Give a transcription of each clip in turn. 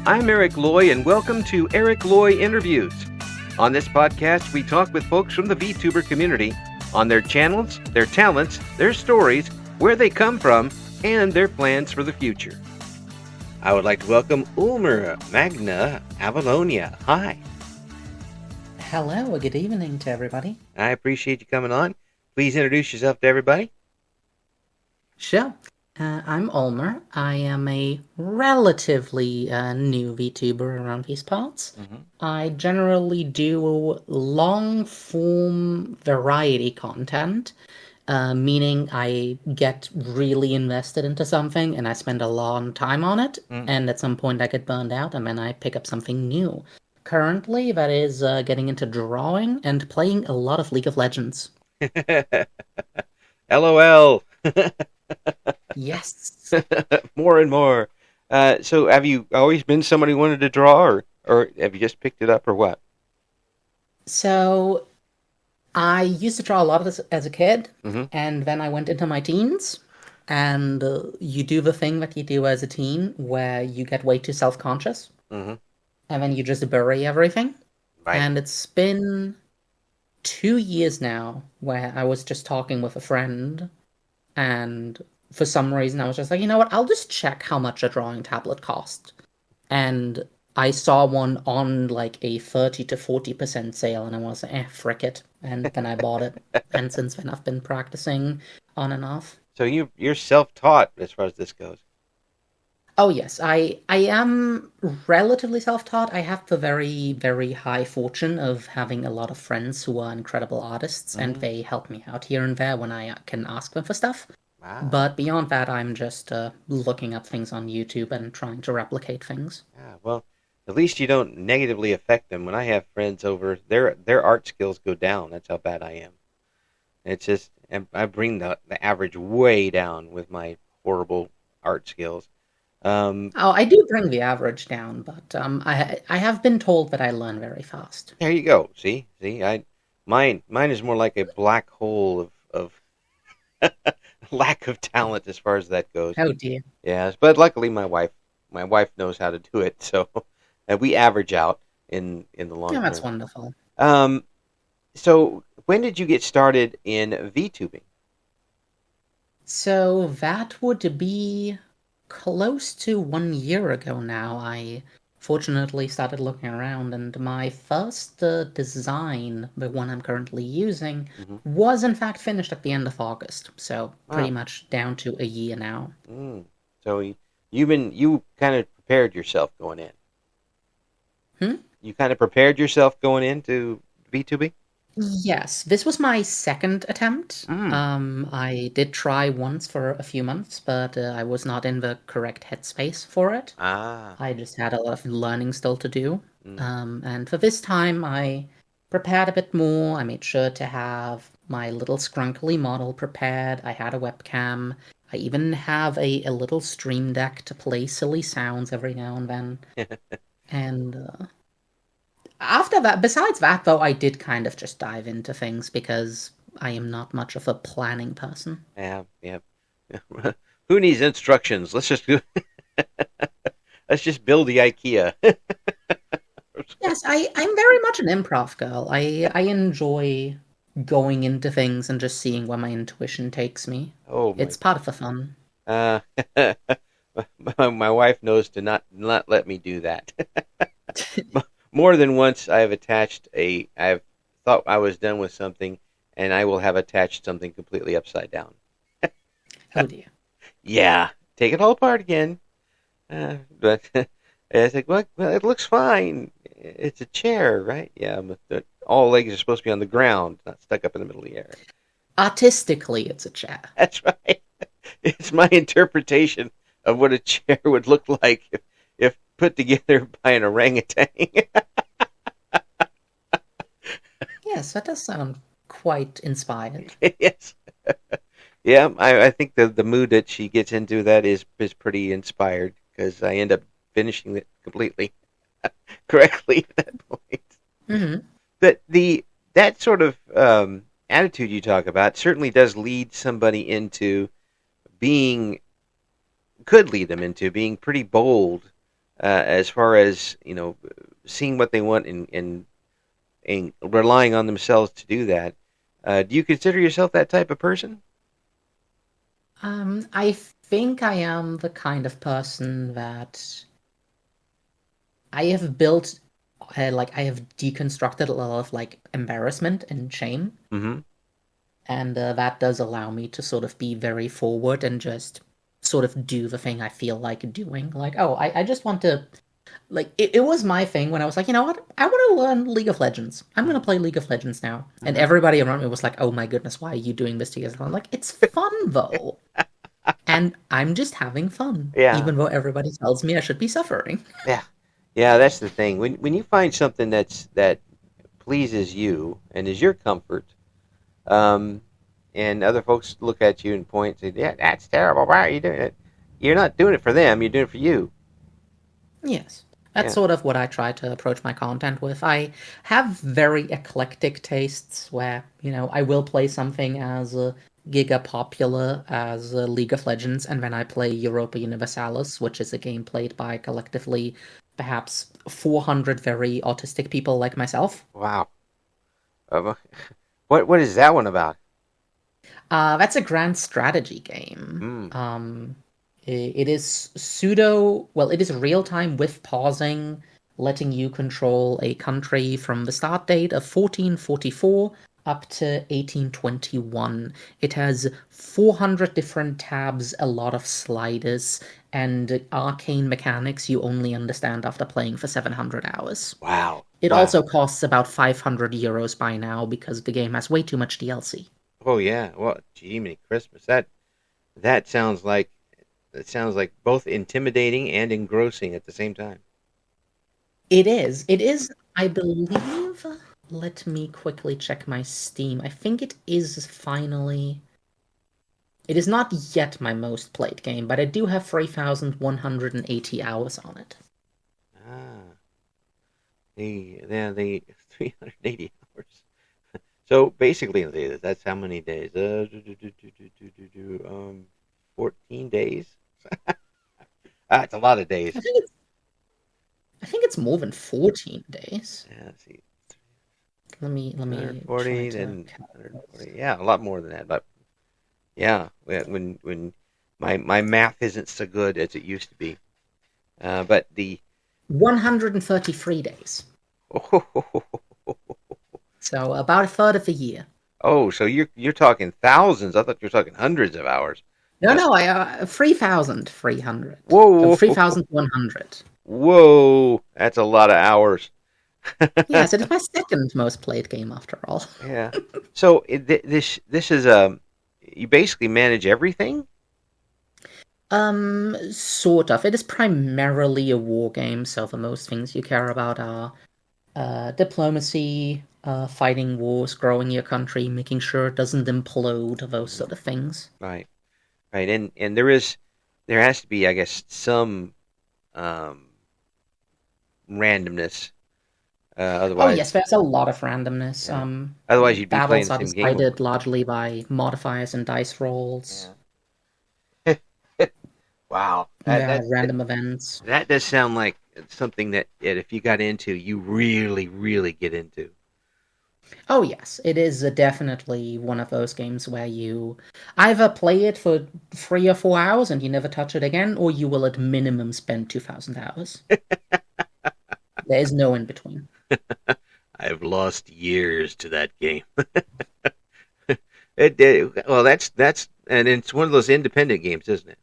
I'm Eric Loy, and welcome to Eric Loy Interviews. On this podcast, we talk with folks from the VTuber community on their channels, their talents, their stories, where they come from, and their plans for the future. I would like to welcome Ulmer Magna, Avalonia. Hi. Hello, good evening to everybody. I appreciate you coming on. Please introduce yourself to everybody. Sure. I'm Ulmer. I am a relatively new VTuber around these parts. I generally do long-form variety content, meaning I get really invested into something and I spend a long time on it, and at some point I get burned out and then I pick up something new. Currently, that is getting into drawing and playing a lot of League of Legends. LOL. Yes. More and more. So have you always been somebody who wanted to draw, or have you just picked it up, or what? So, I used to draw a lot of this as a kid, and then I went into my teens, and you do the thing that you do as a teen, where you get way too self-conscious, and then you just bury everything. Right. And it's been 2 years now where I was just talking with a friend, and for some reason I was just like, you know what, I'll just check how much a drawing tablet cost. And I saw one on like a 30 to 40% sale, and I was like, frick it. And then I bought it. And since then I've been practicing on and off. So you're self-taught as far as this goes. Oh yes, I am relatively self-taught. I have the very, very high fortune of having a lot of friends who are incredible artists, and they help me out here and there when I can ask them for stuff. Wow. But beyond that, I'm just looking up things on YouTube and trying to replicate things. Yeah, well, at least you don't negatively affect them. When I have friends over, their art skills go down. That's how bad I am. It's just, I bring the average way down with my horrible art skills. I do bring the average down, but I have been told that I learn very fast. There you go. See, mine is more like a black hole of lack of talent as far as that goes. Oh dear. Yes, but luckily my wife knows how to do it, so we average out in the long term. That's wonderful. So when did you get started in VTubing? So that would be close to 1 year ago now. I fortunately started looking around, and my first design, the one I'm currently using, was in fact finished at the end of August. So pretty much down to a year now. So you kind of prepared yourself going in. You kind of prepared yourself going into VTubing? Yes, this was my second attempt. I did try once for a few months, but I was not in the correct headspace for it. I just had a lot of learning still to do. And for this time, I prepared a bit more. I made sure to have my little scrunkly model prepared. I had a webcam. I even have a little stream deck to play silly sounds every now and then. And after that, besides that, though, I did kind of just dive into things because I am not much of a planning person. Yeah. Who needs instructions? Let's just build the IKEA. Yes, I'm very much an improv girl. I enjoy going into things and just seeing where my intuition takes me. It's part of the fun. My wife knows to not let me do that. More than once, I've thought I was done with something, and I will have attached something completely upside down. Oh dear. Yeah, take it all apart again. But it's like, well, it looks fine. It's a chair, right? Yeah, but all legs are supposed to be on the ground, not stuck up in the middle of the air. Artistically, it's a chair. That's right. It's my interpretation of what a chair would look like if put together by an orangutan. Yes, that does sound quite inspired. Yes. Yeah, I think the mood that she gets into that is pretty inspired, because I end up finishing it completely correctly at that point. But that sort of attitude you talk about certainly does lead somebody into could lead them into being pretty bold as far as seeing what they want and relying on themselves to do that. Do you consider yourself that type of person? I think I am the kind of person that I have built, like I have deconstructed a lot of like embarrassment and shame, Mm-hmm. and that does allow me to sort of be very forward and just sort of do the thing I feel like doing. Like, oh, I just want to like it was my thing when I was like, you know what? I want to learn League of Legends. I'm gonna play League of Legends now. And Mm-hmm. everybody around me was like, oh my goodness, why are you doing this to yourself? I'm like, it's fun though. And I'm just having fun, Yeah, even though everybody tells me I should be suffering. yeah, yeah. That's the thing. When you find something that pleases you and is your comfort, um, and other folks look at you and point and say, "Yeah, that's terrible. Why are you doing it?" You're not doing it for them. You're doing it for you. Yes. That's Yeah. sort of what I try to approach my content with. I have very eclectic tastes where, I will play something as giga popular as League of Legends, and then I play Europa Universalis, which is a game played by collectively perhaps 400 very autistic people like myself. Wow. Uh, what is that one about? That's a grand strategy game. Mm. It is pseudo, well, it is real time with pausing, letting you control a country from the start date of 1444 up to 1821. It has 400 different tabs, a lot of sliders, and arcane mechanics you only understand after playing for 700 hours. Wow. It Wow. also costs about 500 euros by now because the game has way too much DLC. Oh yeah. Well, gee, many Christmas. That sounds like both intimidating and engrossing at the same time. It is. It is, I believe. Let me quickly check my Steam. I think it is finally. It is not yet my most played game, but I do have 3,180 hours on it. Ah, the 380 hours. So basically, that's how many days? 14 days. It's a lot of days. I think it's I think it's more than 14 days. Yeah, let's see, Let me try 140, to then calculate. 140. Yeah, a lot more than that. But yeah, when my math isn't so good as it used to be. But the 133 days. So about a third of the year. oh, so you're talking thousands. I thought you were talking hundreds of hours. No, Uh, no, I 3,300. So whoa, 3,100. whoa, that's a lot of hours. Yes, it is my second most played game after all. Yeah. So this is you basically manage everything. Sort of. It is primarily a war game, so the most things you care about are diplomacy, fighting wars, growing your country, making sure it doesn't implode, those Mhm. sort of things. Right, right, and there has to be, I guess, some um, randomness. Oh yes, Otherwise, there's a lot of randomness. yeah. Otherwise, you'd be playing Battles the are same game over decided largely by modifiers and dice rolls. and yeah. Wow, There are random events. that does sound like something that if you got into, you really, really get into. Oh yes, it is definitely one of those games where you either play it for 3 or 4 hours and you never touch it again, or you will at minimum spend 2,000 hours. There is no in between. I've lost years to that game. Well, that's and it's one of those independent games, isn't it?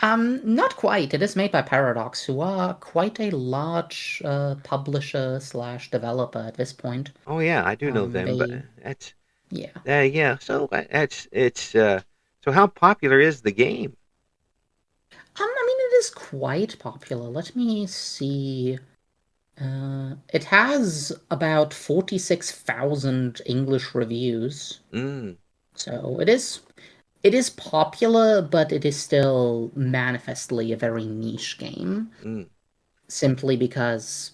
Not quite. It is made by Paradox, who are quite a large publisher slash developer at this point. Oh yeah, I do know them, but They, that's yeah. yeah. So that's it's so how popular is the game? I mean, it is quite popular. Let me see. It has about 46,000 English reviews. Mm, So it is popular, but it is still manifestly a very niche game, mm, simply because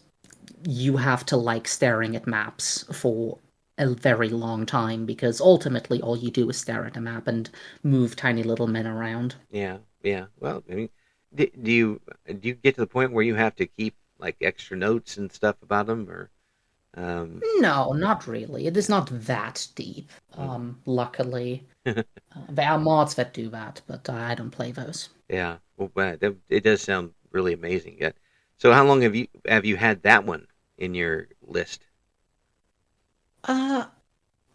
you have to like staring at maps for a very long time because ultimately all you do is stare at a map and move tiny little men around. yeah, yeah. Well, I mean, Do you get to the point where you have to keep like extra notes and stuff about them, or um, No, not really. It is not that deep. Luckily, there are mods that do that, but I don't play those. yeah, well, it does sound really amazing. Yeah. So how long have you had that one in your list? Uh,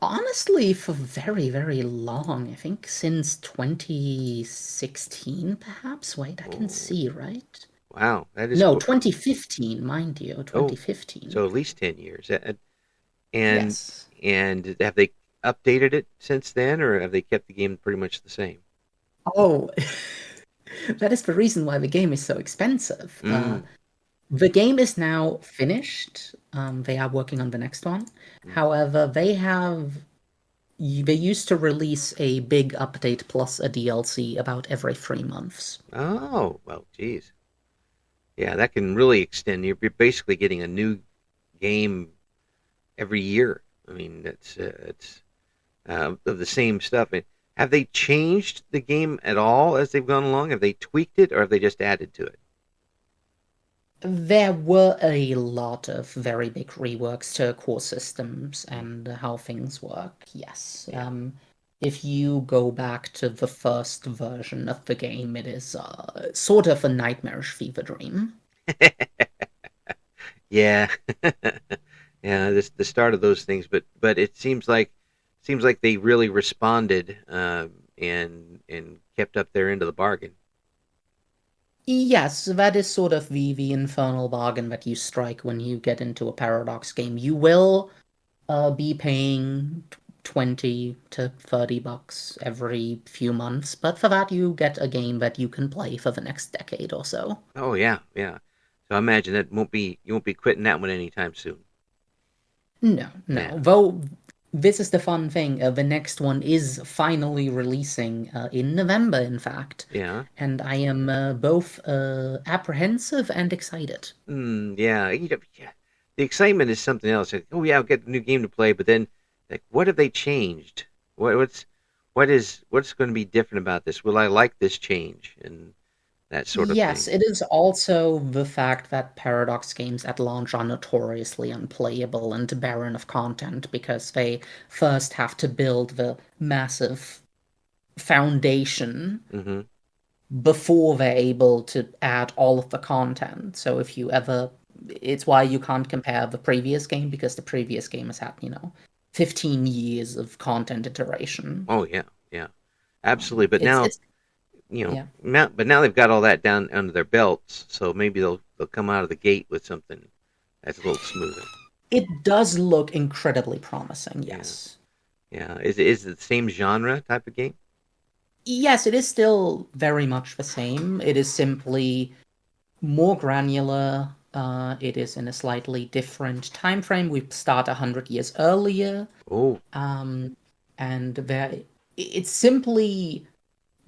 Honestly, for very, very long. I think since 2016, perhaps. Wait, I can Oh, see, right? wow, that is No, cool. 2015, mind you, Oh, 2015. so at least 10 years. And Yes. and have they updated it since then, or have they kept the game pretty much the same? Oh, that is the reason why the game is so expensive. Mm. The game is now finished. They are working on the next one. Mm. However, they used to release a big update plus a DLC about every 3 months. Oh, well, geez. Yeah, that can really extend. You're basically getting a new game every year. I mean, it's of the same stuff. Have they changed the game at all as they've gone along? Have they tweaked it, or have they just added to it? There were a lot of very big reworks to core systems Mm. and how things work. Yes. Yeah. If you go back to the first version of the game, it is sort of a nightmarish fever dream. Yeah. Yeah, this the start of those things, but it seems like they really responded, and kept up their end of the bargain. Yes, that is sort of the infernal bargain that you strike when you get into a Paradox game. You will be paying 20 to 30 bucks every few months, but for that you get a game that you can play for the next decade or so. Oh yeah, yeah. So I imagine that won't be you won't be quitting that one anytime soon. No, Yeah, no. Though this is the fun thing. The next one is finally releasing in November, in fact, yeah, and I am both apprehensive and excited. yeah. Yeah. The excitement is something else. Like, oh yeah, I'll get a new game to play, but then like, what have they changed? What's going to be different about this? Will I like this change and that sort of Yes, thing? it is also the fact that Paradox games at launch are notoriously unplayable and barren of content because they first have to build the massive foundation Hmm. before they're able to add all of the content. So if you ever, it's why you can't compare the previous game because the previous game has had, 15 years of content iteration. Oh yeah, yeah, absolutely. But It's now it's yeah. but now they've got all that down under their belts, so maybe they'll come out of the gate with something that's a little smoother. It does look incredibly promising, Yeah, yes. yeah. Is it the same genre type of game? Yes, it is still very much the same. It is simply more granular. It is in a slightly different time frame. We start 100 years earlier, Oh, um, and it's simply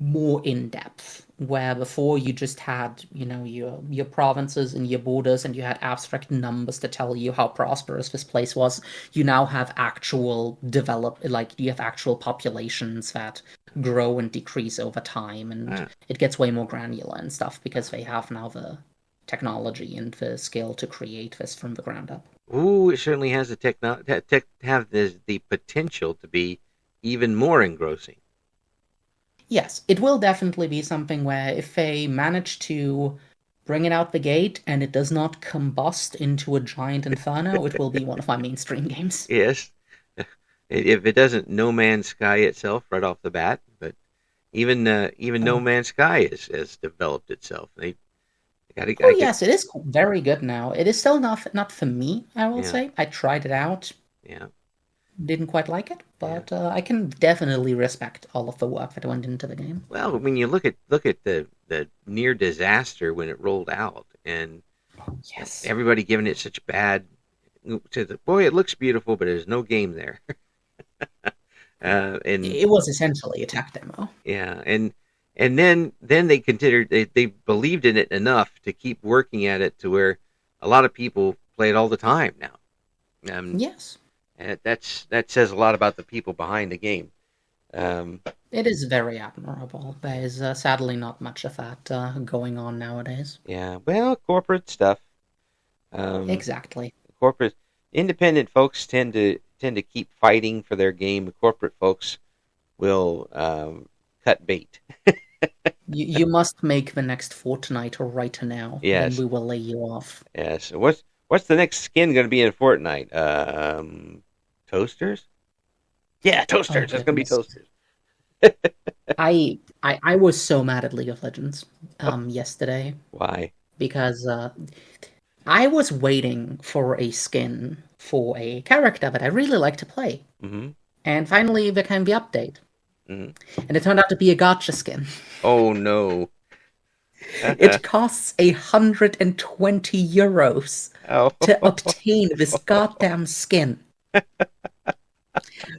more in depth. Where before you just had, your provinces and your borders, and you had abstract numbers to tell you how prosperous this place was. You now have you have actual populations that grow and decrease over time, and ah. it gets way more granular and stuff because they have now the technology and the skill to create this from the ground up. Ooh, it certainly has the have the potential to be even more engrossing. Yes, it will definitely be something where if they manage to bring it out the gate and it does not combust into a giant inferno, it will be one of my mainstream games. Yes, if it doesn't No Man's Sky itself right off the bat, but even No Oh, Man's Sky has developed itself. They oh gotta get yes, it is very good now. It is still not for me, I will yeah, say. I tried it out, yeah, didn't quite like it, yeah. but I can definitely respect all of the work that went into the game. Well, when you look at the near disaster when it rolled out, and Yes. everybody giving it such bad to the boy, it looks beautiful, but there's no game there. And It was essentially a tech demo. yeah, and then they believed in it enough to keep working at it to where a lot of people play it all the time now. Um, Yes. that says a lot about the people behind the game. Um, It is very admirable. There is sadly not much of that going on nowadays. yeah, well, corporate stuff. Um, Exactly. corporate independent folks tend to keep fighting for their game. Corporate folks will cut bait. You must make the next Fortnite right now, then Yes, we will lay you off. yes. What's the next skin going to be in Fortnite? Toasters? Yeah, Oh toasters. That's going to be goodness. toasters. I was so mad at League of Legends yesterday Why? because I was waiting for a skin for a character that I really like to play. Mm-hmm. And finally there came the update. Mm-hmm. And it turned out to be a gacha skin. Oh no. It costs 120 euros Oh. to obtain this goddamn skin.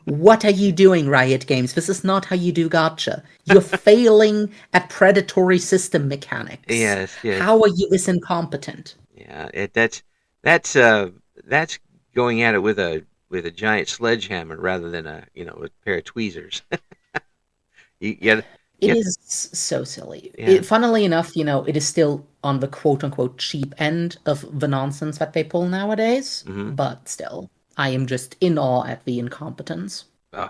What are you doing, Riot Games? This is not how you do gacha. You're failing at predatory system mechanics. Yes, yes. How are you this incompetent? Yeah, that's going at it with a giant sledgehammer rather than a pair of tweezers. You gotta, It you is so silly. yeah. Funnily enough, it is still on the quote-unquote cheap end of the nonsense that they pull nowadays, Mm-hmm. but still, I am just in awe at the incompetence. Oh.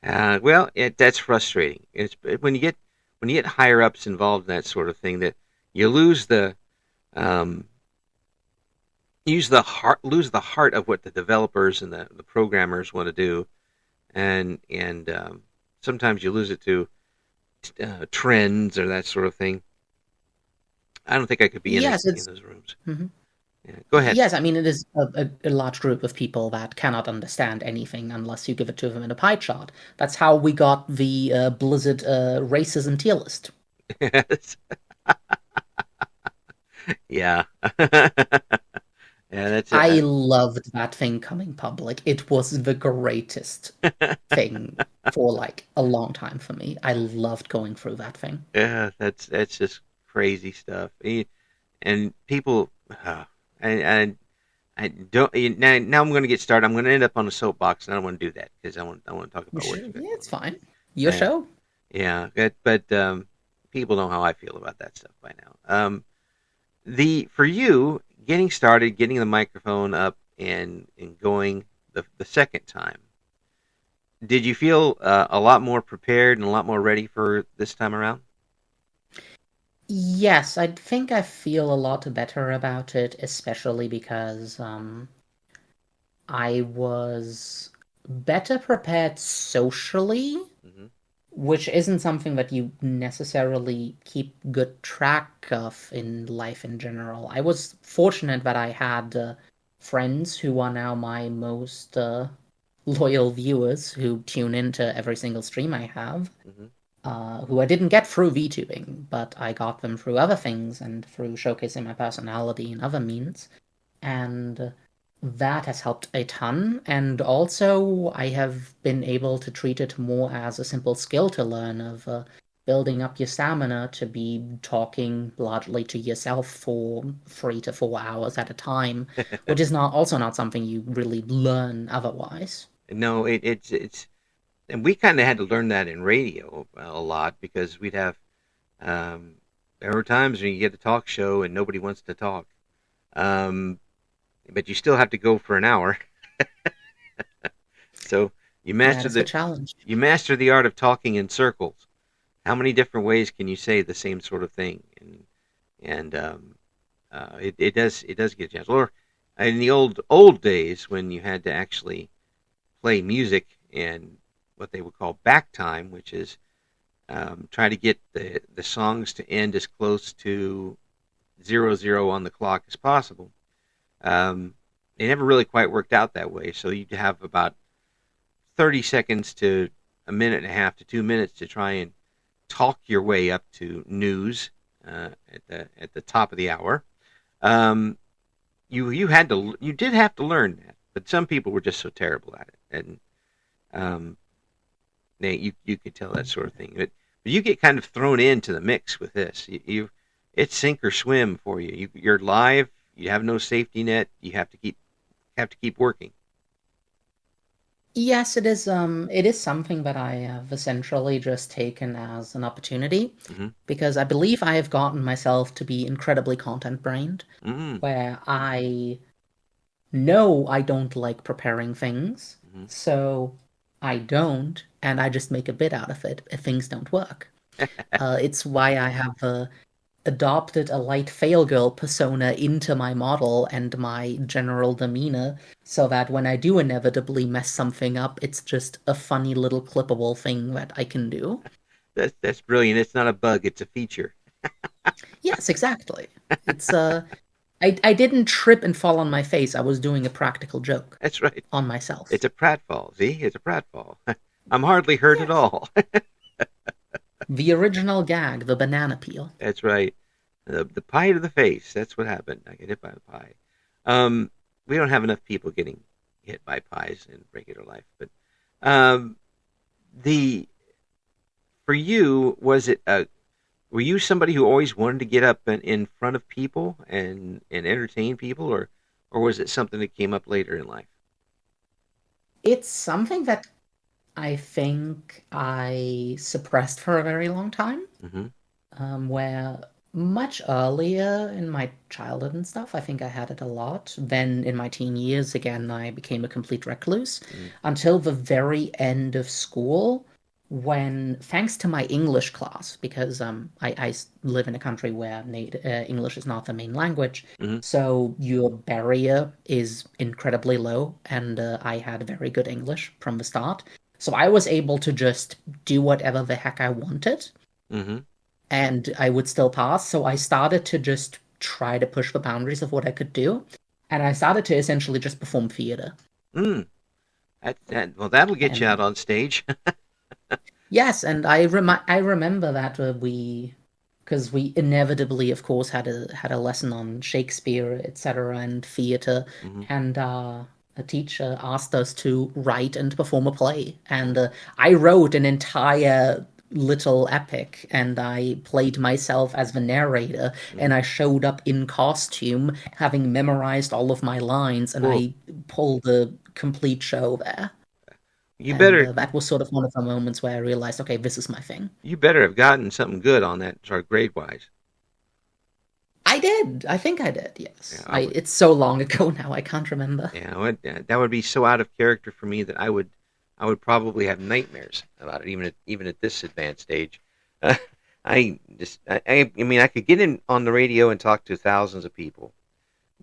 Well, that's frustrating. It's when you get higher ups involved in that sort of thing that you um, lose the heart of what the developers and the programmers want to do, and sometimes you lose it to trends or that sort of thing. I don't think I could be Yes, in it's those rooms. mhm. Yeah, go ahead. Yes, I mean it is a large group of people that cannot understand anything unless you give it to them in a pie chart. That's how we got the Blizzard racism tier list. Yes. Yeah. Yeah, that's I it. loved that thing coming public. It was the greatest thing for like a long time for me. I loved going through that thing. Yeah, that's just crazy stuff. And people, and I don't. Now I'm going to get started. I'm going to end up on a soapbox, and I don't want to do that because I want to talk about what Sure, you got yeah, going it's on. fine. Your show. Yeah, but people know how I feel about that stuff by now. The for you getting started, getting the microphone up and going the second time, did you feel a lot more prepared and a lot more ready for this time around? Yes, I think I feel a lot better about it, especially because I was better prepared socially, Hmm. which isn't something that you necessarily keep good track of in life in general. I was fortunate that I had friends who are now my most loyal viewers who tune into every single stream I have, Hmm. who I didn't get through VTubing, but I got them through other things and through showcasing my personality in other means. And that has helped a ton. And also, I have been able to treat it more as a simple skill to learn of building up your stamina to be talking largely to yourself for 3 to 4 hours at a time, which is not something you really learn otherwise. No, it's and we kind of had to learn that in radio a lot because we'd have um, there were times when you get a talk show and nobody wants to talk, um, but you still have to go for an hour. So you That master is the challenge. the art of talking in circles. How many different ways can you say the same sort of thing? And it does get a chance. Or in the old days when you had to actually play music and what they would call back time, which is try to get the songs to end as close to 00 on the clock as possible. They never really quite worked out that way. So you'd have about 30 seconds to a minute and a half to 2 minutes to try and talk your way up to news at the top of the hour. Um, you did have to learn that, but some people were just so terrible at it, and um, you could tell that sort of thing. But you get kind of thrown into the mix with this. It's sink or swim for you. You're live. You have no safety net. You have to keep working. Yes, it is. It is something that I have essentially just taken as an opportunity Mm-hmm. because I believe I have gotten myself to be incredibly content-brained, Mm-hmm. where I know I don't like preparing things, Mm-hmm. so I don't, and I just make a bit out of it if things don't work. It's why I have adopted a light fail girl persona into my model and my general demeanor so that when I do inevitably mess something up, it's just a funny little clippable thing that I can do. That's brilliant. It's not a bug; it's a feature. Yes, exactly. It's I didn't trip and fall on my face. I was doing a practical joke That's right. on It's myself. a pratfall. See, it's a pratfall. I'm hardly hurt at Yes. all. The original gag, the banana peel. That's right. The pie to the face. That's what happened. I get hit by a pie. Um, we don't have enough people getting hit by pies in regular life, but um, the for you was it a were you somebody who always wanted to get up in front of people and entertain people, or was it something that came up later in life? It's something that I think I suppressed for a very long time. Mm-hmm. Where much earlier in my childhood and stuff, I think I had it a lot. Then in my teen years, again, I became a complete recluse Mm-hmm. until the very end of school, when, thanks to my English class, because I live in a country where English is not the main language, Mm-hmm. so your barrier is incredibly low, and I had very good English from the start. So I was able to just do whatever the heck I wanted Mm-hmm. and I would still pass. So I started to just try to push the boundaries of what I could do. And I started to essentially just perform theater. Mm. Well, that'll get you out And on stage. yes, and I remember that because we inevitably, of course, had a lesson on Shakespeare, etc., and theater, Mm-hmm. and a teacher asked us to write and perform a play, and I wrote an entire little epic, and I played myself as the narrator, Mm-hmm. and I showed up in costume, having memorized all of my lines, and Cool. I pulled the complete show there. You And better that was sort of one of the moments where I realized, okay, this is my thing. you better have gotten something good on that, sort of grade wise. I did. I think I did. Yeah, Yes. I would. It's so long ago now. I can't remember. That would be so out of character for me that I would probably have nightmares about it, even at this advanced age. Uh, I mean, I could get in on the radio and talk to thousands of people,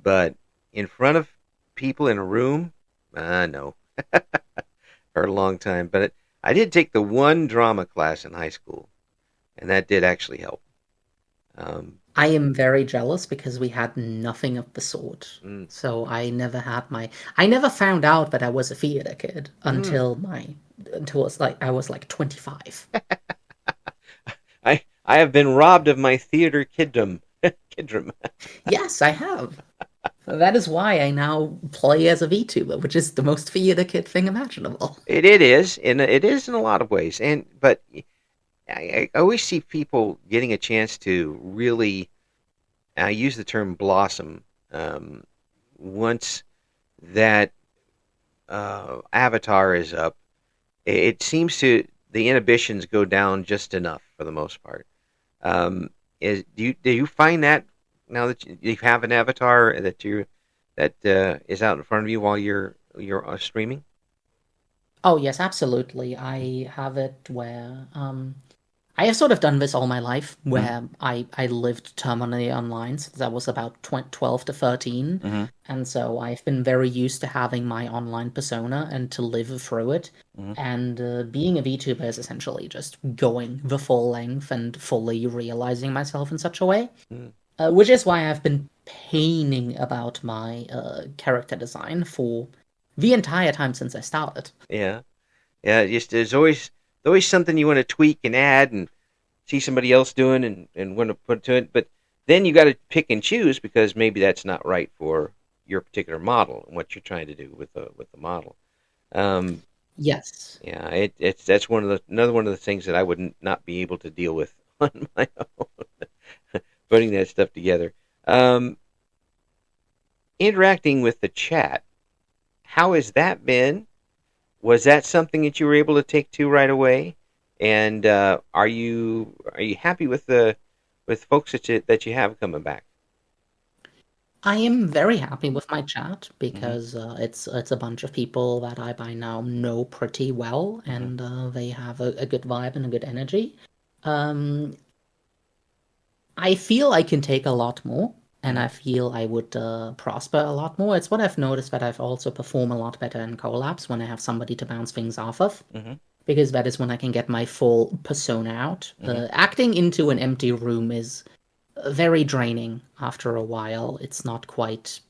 but in front of people in a room, no, for a long time. But I did take the one drama class in high school, and that did actually help. Um, I am very jealous because we had nothing of the sort. mm, So I never found out that I was a theater kid mm. until it's like I was like 25. I have been robbed of my theater kiddom. Kiddom. Yes, I have. That is why I now play as a VTuber, which is the most theater kid thing imaginable. It is, and it is in a lot of ways. And but I always see people getting a chance to really, I use the term blossom, um, once that avatar is up. It seems to the inhibitions go down just enough for the most part. Do you find that now that you have an avatar that is out in front of you while you're streaming? Oh, yes, absolutely. I have it where I have sort of done this all my life, Mm-hmm. where I lived terminally online since I was about 12 to 13. Mm-hmm. And so I've been very used to having my online persona and to live through it. Mm-hmm. And being a VTuber is essentially just going the full length and fully realizing myself in such a way. Mm-hmm. Which is why I've been painting about my character design for the entire time since I started. Yeah. Yeah, just there's always something you want to tweak and add and see somebody else doing and want to put to it. But then you got to pick and choose because maybe that's not right for your particular model and what you're trying to do with the model. Um, Yes. yeah, it's that's one of the another one of the things that I would not be able to deal with on my own, putting that stuff together. Um, Interacting with the chat, how has that been? Was that something that you were able to take to right away? And are you happy with the folks that you have coming back? I am very happy with my chat Mm-hmm. because it's a bunch of people that I by now know pretty well, Mm-hmm. and they have a good vibe and a good energy. Um, I feel I can take a lot more, and Mm-hmm. I feel I would prosper a lot more. It's what I've noticed that I've also perform a lot better in collabs when I have somebody to bounce things off of, Mm-hmm. because that is when I can get my full persona out. Mm-hmm. Acting into an empty room is very draining after a while. It's not quite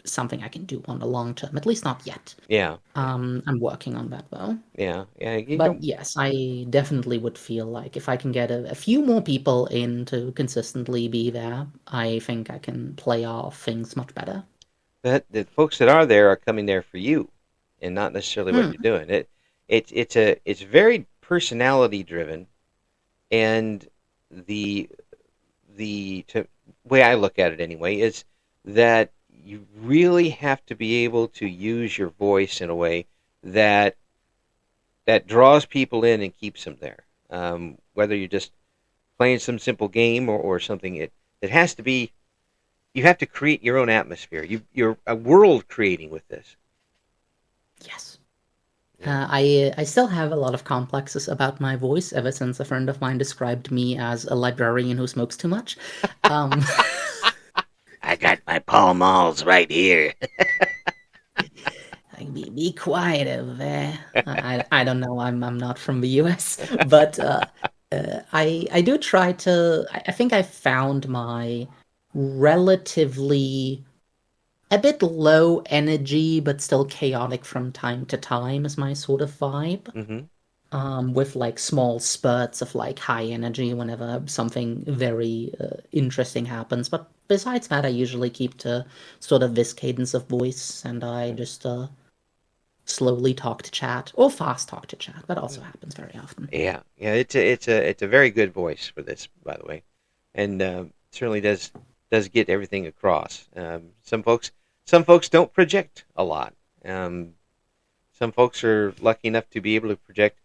something I can do on the long term, at least not yet. Yeah. Yeah. I'm working on that though. Yeah. Yeah. You But don't. yes, I definitely would feel like if I can get a few more people in to consistently be there, I think I can play off things much better. That the folks that are there are coming there for you, and not necessarily what you're Hmm. doing. It's very personality driven, and the way I look at it anyway is that you really have to be able to use your voice in a way that draws people in and keeps them there. Whether you're just playing some simple game or something, it has to be. You have to create your own atmosphere. You're a world creating with this. Yes. Yeah. I still have a lot of complexes about my voice ever since a friend of mine described me as a librarian who smokes too much. Um, I got my Pall Malls right here. like, be quiet over there. I don't know. I'm not from the US, but I do try to. I think I found my relatively a bit low energy, but still chaotic from time to time is my sort of vibe. Mm-hmm. With like small spurts of like high energy whenever something very interesting happens. But besides that, I usually keep to sort of this cadence of voice, and I just slowly talk to chat or fast talk to chat. That also happens very often. Yeah, yeah. It's a very good voice for this, by the way, and certainly does get everything across. Some folks don't project a lot. Um, some folks are lucky enough to be able to project.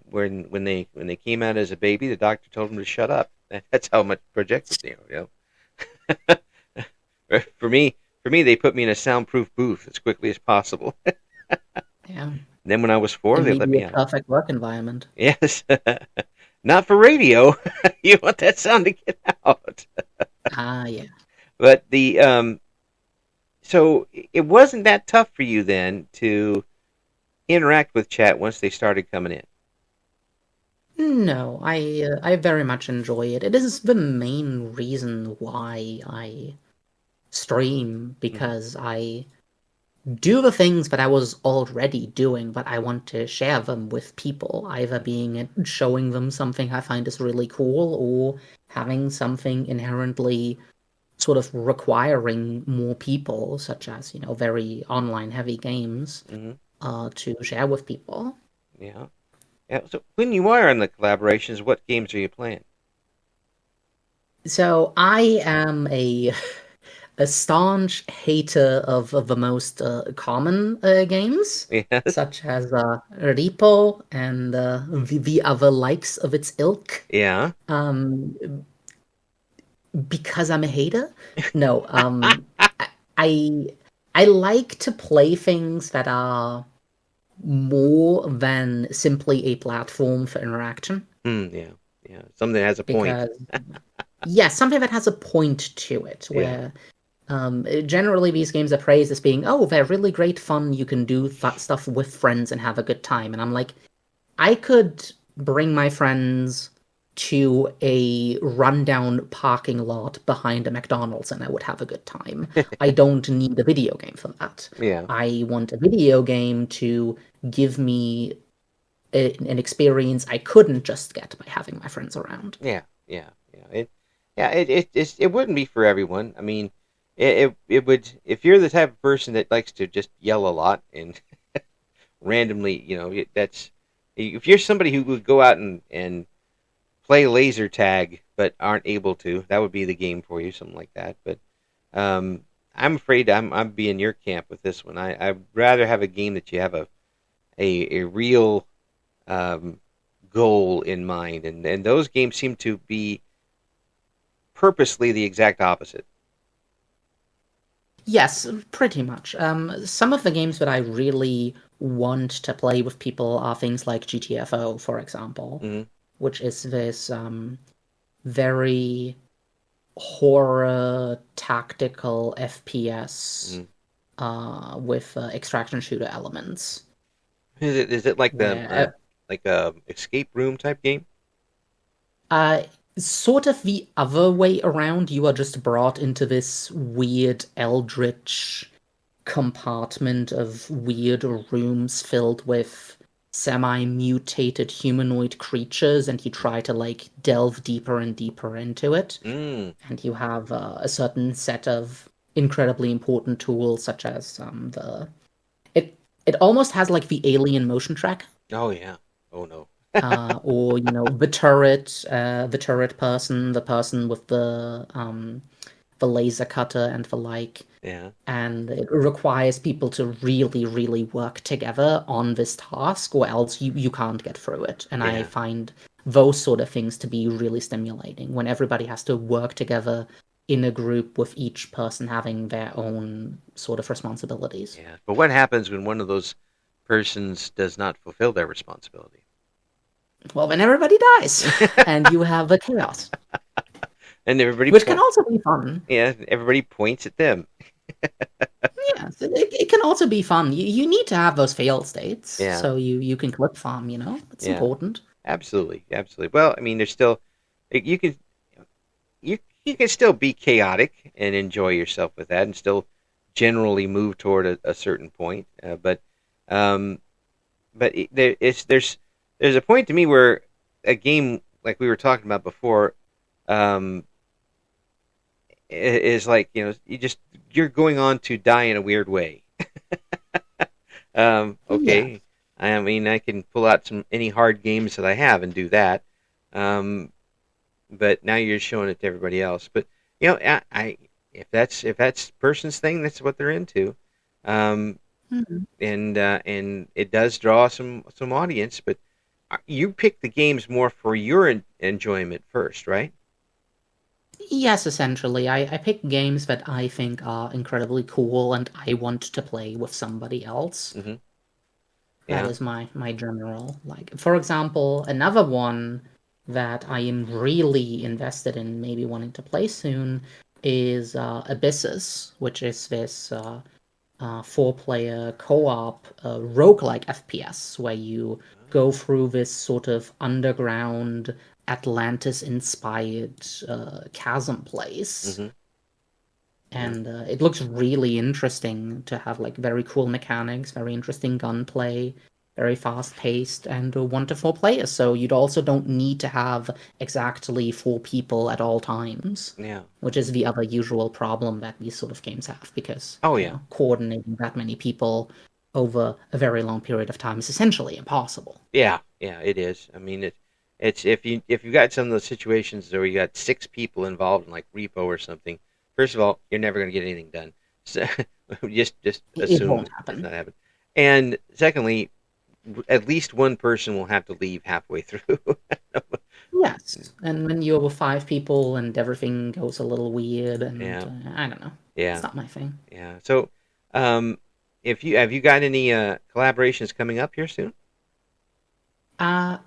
When they came out as a baby, the doctor told them to shut up. That's how much projected they are. For me, they put me in a soundproof booth as quickly as possible. Yeah, And then when I was 4, can they be let me a out. perfect work environment. Yes, not for radio. You want that sound to get out. Ah, yeah. But so it wasn't that tough for you then to interact with chat once they started coming in. No, I very much enjoy it. It is the main reason why I stream Mm-hmm. because I do the things that I was already doing, but I want to share them with people, either being it showing them something I find is really cool or having something inherently sort of requiring more people, such as, very online heavy games, Mm-hmm. to share with people. Yeah. Yeah. So when you are in the collaborations, what games are you playing? So I am a staunch hater of the most common games, Yes. such as Repo and the other likes of its ilk. Yeah. Um, because I'm a hater? No, I I like to play things that are more than simply a platform for interaction. Yeah. Yeah. Something that has a point. Because, yeah, something that has a point to it, Yeah. where generally, these games are praised as being, oh, they're really great fun. You can do stuff with friends and have a good time. And I'm like, I could bring my friends to a rundown parking lot behind a McDonald's and I would have a good time. I don't need a video game for that. Yeah. I want a video game to give me an experience I couldn't just get by having my friends around. Yeah. Yeah. Yeah. It wouldn't be for everyone. I mean, it would if you're the type of person that likes to just yell a lot and randomly, that's if you're somebody who would go out and play laser tag but aren't able to, that would be the game for you, something like that. But I'm afraid I'm be in your camp with this one. I'd rather have a game that you have a real goal in mind, and those games seem to be purposely the exact opposite. Yes, pretty much. Some of the games that I really want to play with people are things like GTFO, for example, Mm-hmm. which is this very horror tactical FPS with extraction shooter elements. Is it like Where like a escape room type game? uh, sort of the other way around, you are just brought into this weird eldritch compartment of weird rooms filled with semi-mutated humanoid creatures, and you try to like delve deeper and deeper into it. Mm. And you have a certain set of incredibly important tools, such as the it it almost has like the alien motion track, Oh yeah. Oh no. or the turret person, the person with the laser cutter and the like. Yeah. And it requires people to really, really work together on this task, or else you can't get through it. And I Yeah. find those sort of things to be really stimulating when everybody has to work together in a group with each person having their own sort of responsibilities. Yeah. But what happens when one of those persons does not fulfill their responsibility? Well, then everybody dies, and you have the chaos, And everybody which can also be fun. yeah, everybody points at them. Yes, it can also be fun. You need to have those fail states, Yeah. so you can clip farm, It's Yeah. important. Absolutely. Absolutely. Well, I mean, there's still you can you can still be chaotic and enjoy yourself with that, and still generally move toward a certain point. Um, there's a point to me where a game like we were talking about before um, is like you're going on to die in a weird way. Yeah. Okay, I mean I can pull out any hard games that I have and do that. But now you're showing it to everybody else. But I if that's person's thing, that's what they're into. Mhm. And it does draw some audience, but you pick the games more for your enjoyment first, right? Yes, essentially. I pick games that I think are incredibly cool and I want to play with somebody else. Mm-hmm. That Yeah. is my general like. For example, another one that I am really invested in maybe wanting to play soon is Abyssus, which is this four-player co-op roguelike FPS where you go through this sort of underground Atlantis-inspired chasm place. Mm-hmm. Yeah. And it looks really interesting to have like very cool mechanics, very interesting gunplay, very fast-paced, and wonderful players. So you also don't need to have exactly four people at all times, Yeah. which is the other usual problem that these sort of games have, because Oh yeah. coordinating that many people over a very long period of time is essentially impossible. Yeah. Yeah. It is. I mean, it's if you got some of those situations where you got 6 people involved in like repo or something. First of all, you're never going to get anything done. So just It assume won't it's happen. not happening. And secondly, at least one person will have to leave halfway through. Yes, and when you're with five people and everything goes a little weird, and Yeah. I don't know, it's Yeah. not my thing. Yeah. So, um, if you have you got any collaborations coming up here soon? Uh,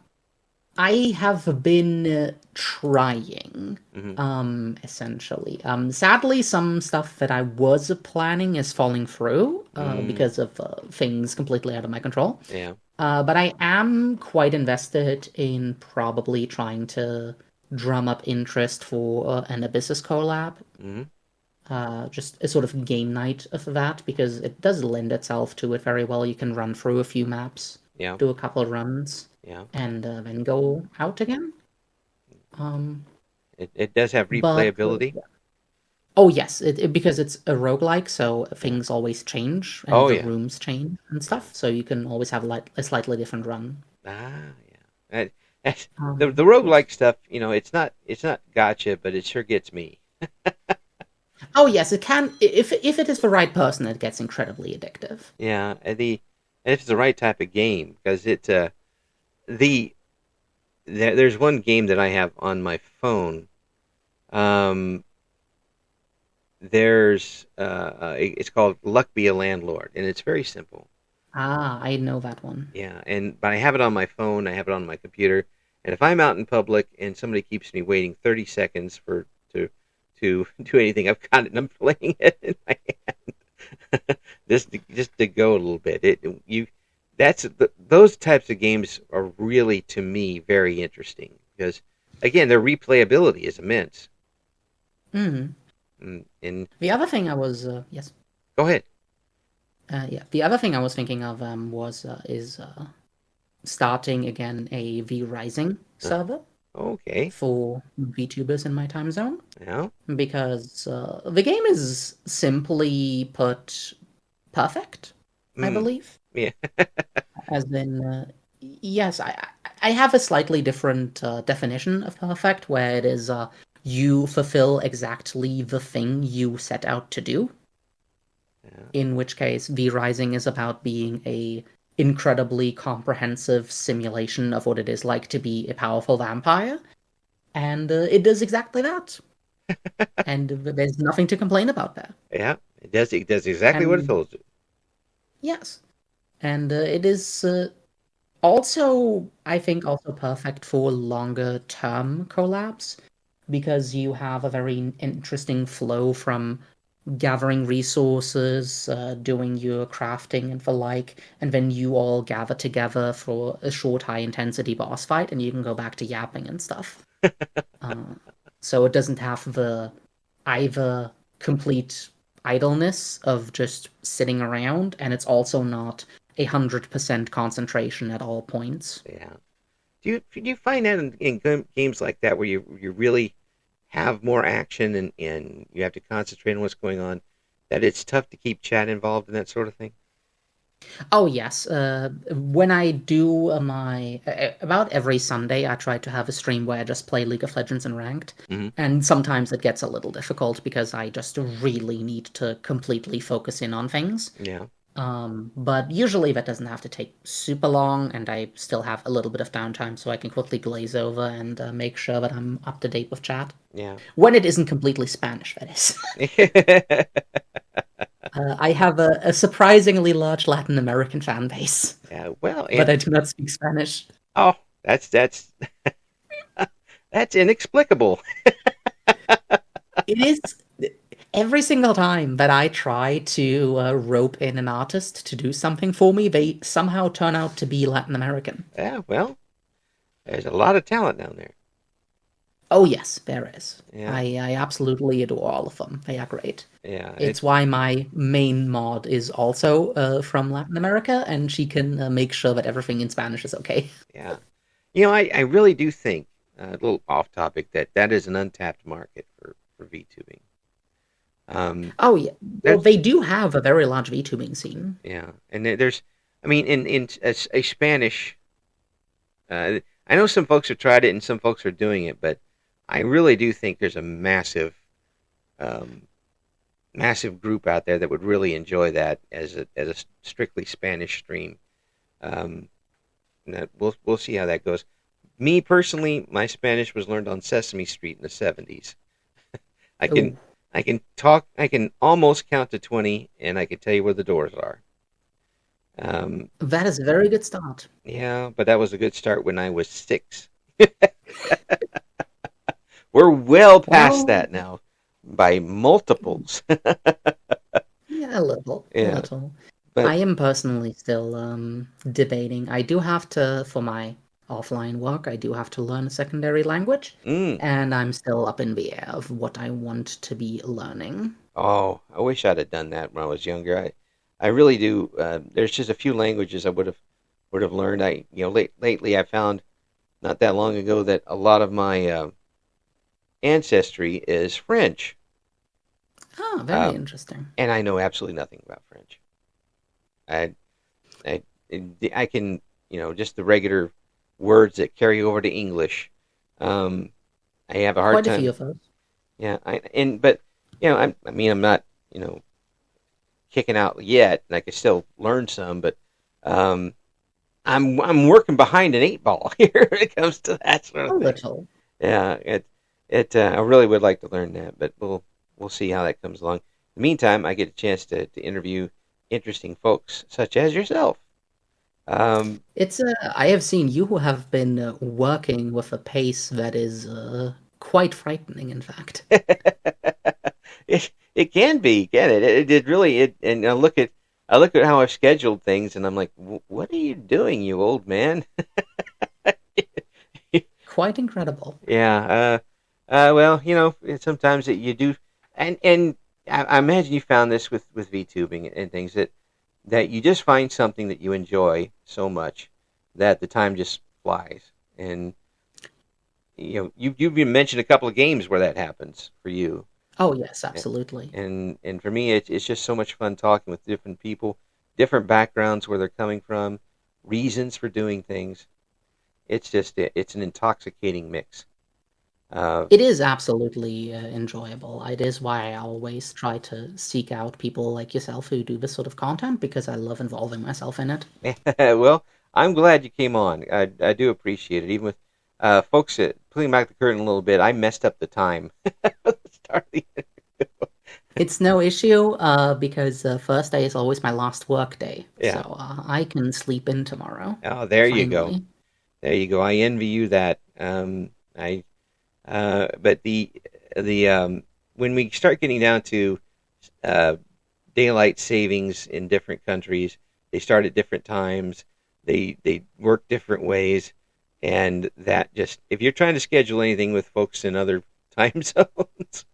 I have been trying, Mm-hmm. essentially. Sadly, some stuff that I was planning is falling through, Mm, because of things completely out of my control. yeah. But I am quite invested in probably trying to drum up interest for an Abyssus collab. Mm-hmm. Just a sort of game night of that, because it does lend itself to it very well. You can run through a few maps, Yeah. do a couple of runs, Yeah. and then go out again. Um, It does have but replayability. oh yes, because it's a roguelike, so Yeah. things always change and Oh the yeah. rooms change and Yeah. stuff. So you can always have like a slightly different run. Yeah. That, that's, the Which roguelike stuff, it's not gotcha, but it sure gets me. oh yes, it can. If it is the right person, it gets incredibly addictive. Yeah. and if it's the right type of game, because the there's one game that I have on my phone. Um, it's called Luck Be a Landlord, and it's very simple. Ah, I know that one. Yeah, but I have it on my phone, I have it on my computer, and if I'm out in public and somebody keeps me waiting 30 seconds to do anything, I've got it and I'm playing it in my hand. just to go a little bit. Those types of games are really, to me, very interesting because again, their replayability is immense. Mm. And the other thing I was yes. Go ahead. Yeah, the other thing I was thinking of was is starting again a V-Rising server. Okay. For VTubers in my time zone. Yeah. Because the game is simply put perfect, I believe. Yeah. As in, yes, I have a slightly different definition of perfect, where it is you fulfill exactly the thing you set out to do. Yeah. In which case, V-Rising is about being a incredibly comprehensive simulation of what it is like to be a powerful vampire. And it does exactly that. And there's nothing to complain about there. Yeah, it does. It does exactly what it told you. Yes. And it is also, I think, also perfect for longer term collabs because you have a very interesting flow from gathering resources, doing your crafting and the like, and then you all gather together for a short high-intensity boss fight, and you can go back to yapping and stuff. So it doesn't have the either complete idleness of just sitting around, and it's also not 100% concentration at all points. Yeah. Do you find that in games like that where you really have more action and you have to concentrate on what's going on, that it's tough to keep chat involved in that sort of thing? Oh, yes. When I do about every Sunday, I try to have a stream where I just play League of Legends and Ranked. Mm-hmm. And sometimes it gets a little difficult because I just really need to completely focus in on things. Yeah. But usually that doesn't have to take super long, and I still have a little bit of downtime, so I can quickly glaze over and make sure that I'm up to date with chat. Yeah. When it isn't completely Spanish, that is. I have a surprisingly large Latin American fan base. Yeah, well, but I do not speak Spanish. Oh, that's that's inexplicable. It is. Every single time that I try to rope in an artist to do something for me, they somehow turn out to be Latin American. Yeah, well, there's a lot of talent down there. Oh, yes, there is. Yeah. I absolutely adore all of them. They are great. Yeah. It's why my main mod is also from Latin America, and she can make sure that everything in Spanish is okay. Yeah. You know, I really do think, a little off topic, that is an untapped market for VTubing. Oh, yeah. Well, they do have a very large VTubing scene. Yeah. And there's, I mean, in a Spanish, I know some folks have tried it and some folks are doing it, but I really do think there's a massive group out there that would really enjoy that as a strictly Spanish stream. We'll see how that goes. Me personally, my Spanish was learned on Sesame Street in the 70s. I can almost count to 20, and I can tell you where the doors are. That is a very good start. Yeah, but that was a good start when I was 6. We're well past that now by multiples. Yeah, a little. Yeah. A little. But I am personally still debating. I do have to, for my offline work, I do have to learn a secondary language. And I'm still up in the air of what I want to be learning. Oh, I wish I'd have done that when I was younger. I really do. There's just a few languages I would have learned. Lately I found not that long ago that a lot of my ancestry is French. Oh, very interesting. And I know absolutely nothing about French. I can, just the regular words that carry over to English. I have a hard time. Quite a few of those. Yeah, but I'm not, kicking out yet, and I can still learn some, but Um, I'm working behind an 8 ball here when it comes to that sort A of thing. little. Yeah, I really would like to learn that, but we'll see how that comes along. In the meantime, I get a chance to interview interesting folks such as yourself. Um, I have seen you who have been working with a pace that is quite frightening, in fact. it can be, can it? It really it. And I look at how I've scheduled things, and I'm like, what are you doing, you old man? Quite incredible. Yeah. Well, sometimes you do, and I imagine you found this with VTubing and things that you just find something that you enjoy so much that the time just flies. And you've been mentioned a couple of games where that happens for you. Oh, yes, absolutely. And for me, it's just so much fun talking with different people, different backgrounds, where they're coming from, reasons for doing things. It's an intoxicating mix. Uh, It is absolutely enjoyable. It is why I always try to seek out people like yourself who do this sort of content because I love involving myself in it. well, I'm glad you came on. I do appreciate it. Even with folks, pulling back the curtain a little bit, I messed up the time. Start the It's no issue because first day is always my last work day, so Yeah. I can sleep in tomorrow. Oh, there you go. Finally. There you go. I envy you that. I but the when we start getting down to uh, daylight savings in different countries, they start at different times. They work different ways, and that just if you're trying to schedule anything with folks in other time zones,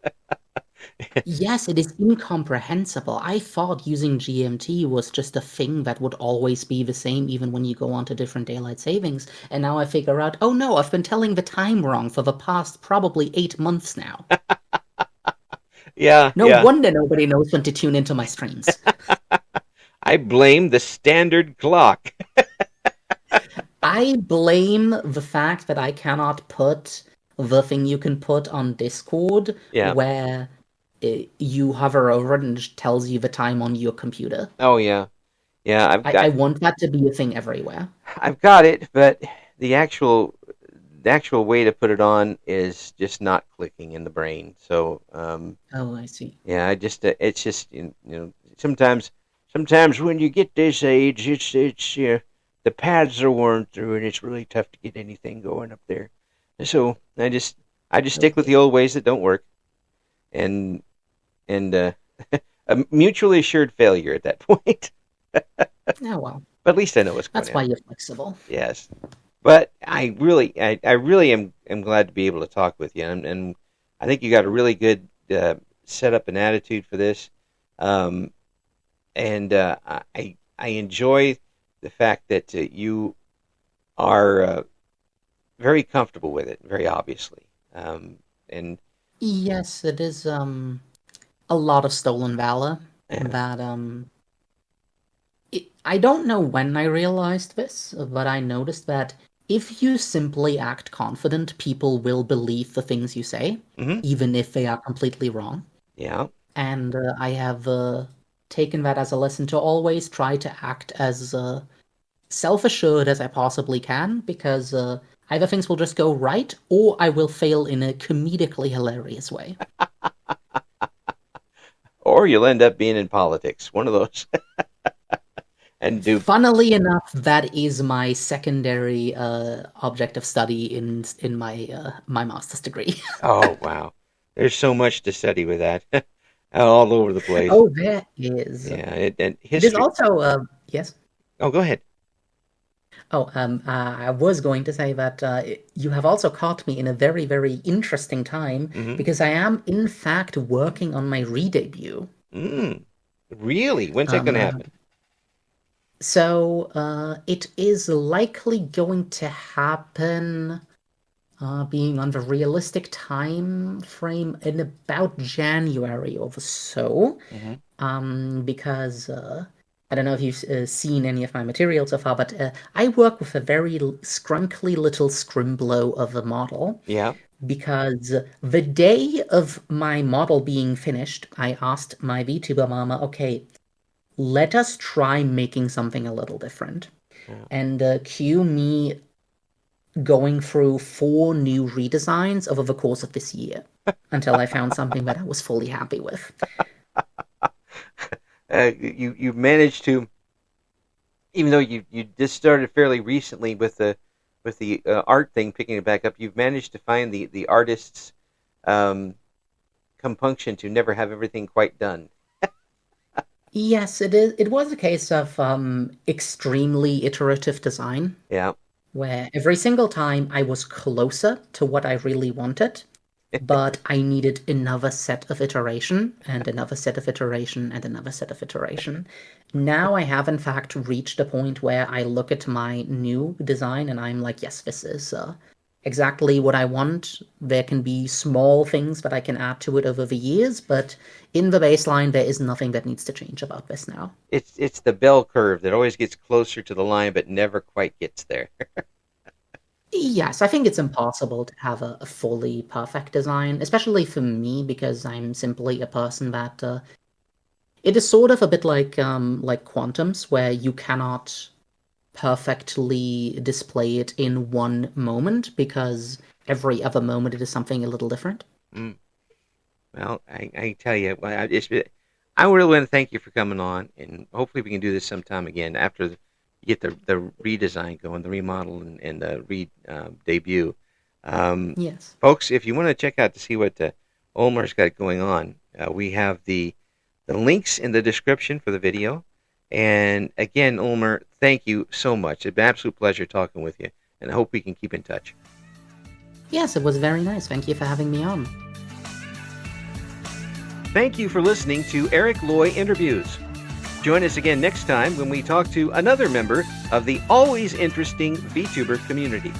Yes, it is incomprehensible. I thought using GMT was just a thing that would always be the same even when you go on to different daylight savings. And now I figure out, oh no, I've been telling the time wrong for the past probably 8 months now. yeah, No yeah. wonder nobody knows when to tune into my streams. I blame the standard clock. I blame the fact that I cannot put the thing you can put on Discord Yeah. where you hover over it and it tells you the time on your computer. Oh yeah. Yeah. I want that to be a thing everywhere. I've got it, but the actual the actual way to put it on is just not clicking in the brain. So Oh, I see. yeah, it's just sometimes when you get this age, it's the pads are worn through, and it's really tough to get anything going up there. So I just stick with Okay. the old ways that don't work, and and a mutually assured failure at that point. Oh well. But at least I know what's going That's why on. you're flexible. Yes. But I really am glad to be able to talk with you, and I think you got a really good setup and attitude for this, um, and I enjoy the fact that you are very comfortable with it, very obviously, and Yes, it is a lot of stolen valor yeah. that I don't know when I realized this, but I noticed that if you simply act confident, people will believe the things you say, Hmm. even if they are completely wrong. Yeah. And I have taken that as a lesson to always try to act as self-assured as I possibly can, because either things will just go right, or I will fail in a comedically hilarious way. Or you'll end up being in politics, one of those, and do. Funnily enough, that is my secondary object of study in my master's degree. Oh wow, there's so much to study with that, all over the place. Oh, there is. Yeah, and It is history. also yes. Oh, go ahead. Oh, I was going to say that you have also caught me in a very, very interesting time Hmm. because I am in fact working on my re-debut. Mm, really? When's that Um, going to uh, happen? so it is likely going to happen, being on the realistic time frame in about January or so. Hmm. Because I don't know if you've seen any of my material so far, but I work with a very scrunkly little scrimblow of a model Yeah. because the day of my model being finished, I asked my VTuber mama, okay, let us try making something a little different. Yeah. And cue me going through 4 new redesigns over the course of this year until I found something that I was fully happy with. You've managed to, even though you just started fairly recently with the art thing, picking it back up, you've managed to find the artist's compunction to never have everything quite done. Yes, it is. It was a case of extremely iterative design, Yeah. where every single time I was closer to what I really wanted, but I needed another set of iteration and another set of iteration and another set of iteration. Now I have in fact reached a point where I look at my new design and I'm like, yes, this is exactly what I want. There can be small things that I can add to it over the years, but in the baseline, there is nothing that needs to change about this now. It's the bell curve that always gets closer to the line but never quite gets there. Yes, I think it's impossible to have a fully perfect design, especially for me, because I'm simply a person that it is sort of a bit like quantums, where you cannot perfectly display it in one moment because every other moment it is something a little different. Mm. Well, I tell you, I really want to thank you for coming on, and hopefully we can do this sometime again after you get the redesign going, the remodel, and the debut. Yes. Folks, if you want to check out to see what Ulmer's got going on, we have the links in the description for the video. And again, Ulmer, thank you so much. It's been an absolute pleasure talking with you, and I hope we can keep in touch. Yes, it was very nice. Thank you for having me on. Thank you for listening to Eric Loy Interviews. Join us again next time when we talk to another member of the always interesting VTuber community.